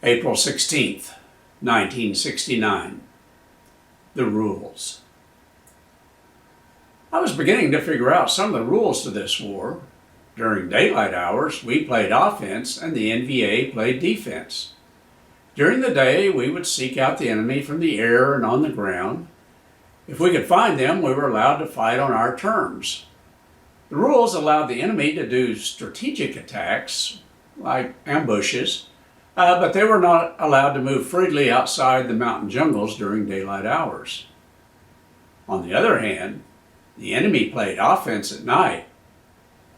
April 16th, 1969. The rules. I was beginning to figure out some of the rules to this war. During daylight hours, we played offense and the NVA played defense. During the day, we would seek out the enemy from the air and on the ground. If we could find them, we were allowed to fight on our terms. The rules allowed the enemy to do strategic attacks, like ambushes, but they were not allowed to move freely outside the mountain jungles during daylight hours. On the other hand, the enemy played offense at night.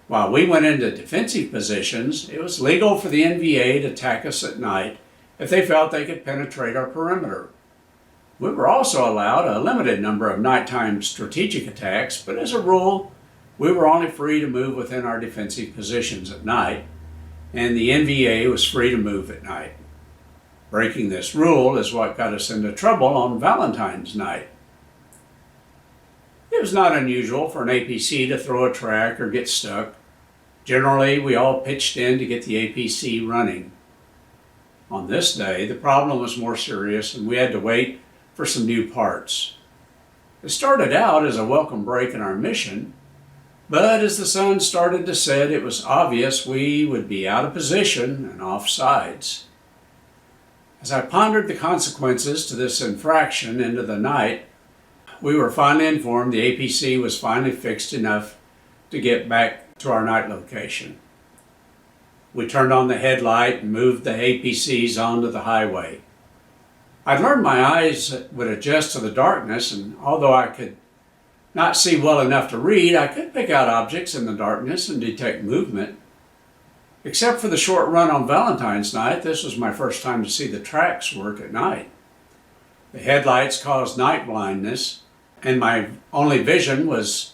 While we went into defensive positions, it was legal for the NVA to attack us at night if they felt they could penetrate our perimeter. We were also allowed a limited number of nighttime strategic attacks, but as a rule, we were only free to move within our defensive positions at night, and the NVA was free to move at night. Breaking this rule is what got us into trouble on Valentine's night. It was not unusual for an APC to throw a track or get stuck. Generally, we all pitched in to get the APC running. On this day, the problem was more serious and we had to wait for some new parts. It started out as a welcome break in our mission, but as the sun started to set, it was obvious we would be out of position and off sides. As I pondered the consequences to this infraction into the night, we were finally informed the APC was finally fixed enough to get back to our night location. We turned on the headlight and moved the APCs onto the highway. I'd learned my eyes would adjust to the darkness, and although I could not see well enough to read, I could pick out objects in the darkness and detect movement. Except for the short run on Valentine's night, this was my first time to see the tracks work at night. The headlights caused night blindness, and my only vision was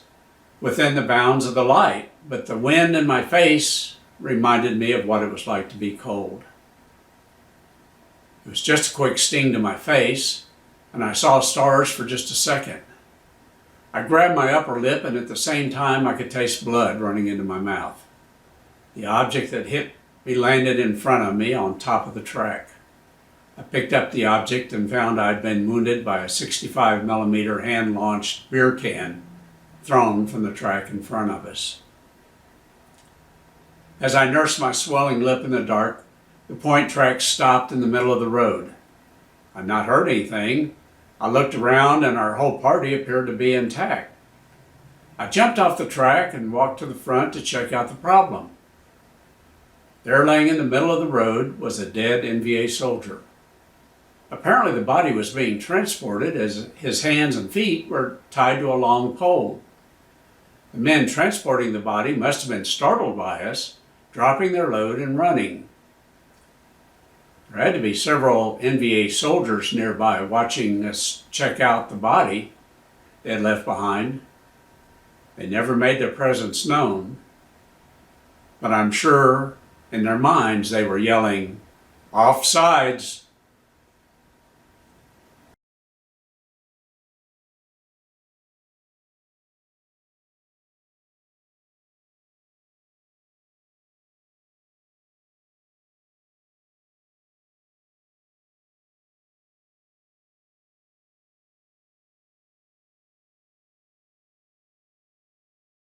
within the bounds of the light, but the wind in my face reminded me of what it was like to be cold. It was just a quick sting to my face, and I saw stars for just a second. I grabbed my upper lip, and at the same time I could taste blood running into my mouth. The object that hit me landed in front of me on top of the track. I picked up the object and found I'd been wounded by a 65mm hand-launched beer can thrown from the track in front of us. As I nursed my swelling lip in the dark, the point track stopped in the middle of the road. I'd not heard anything. I looked around and our whole party appeared to be intact. I jumped off the track and walked to the front to check out the problem. There, laying in the middle of the road, was a dead NVA soldier. Apparently the body was being transported as his hands and feet were tied to a long pole. The men transporting the body must have been startled by us, dropping their load and running. There had to be several NVA soldiers nearby watching us check out the body they had left behind. They never made their presence known, but I'm sure in their minds they were yelling, "Offsides!"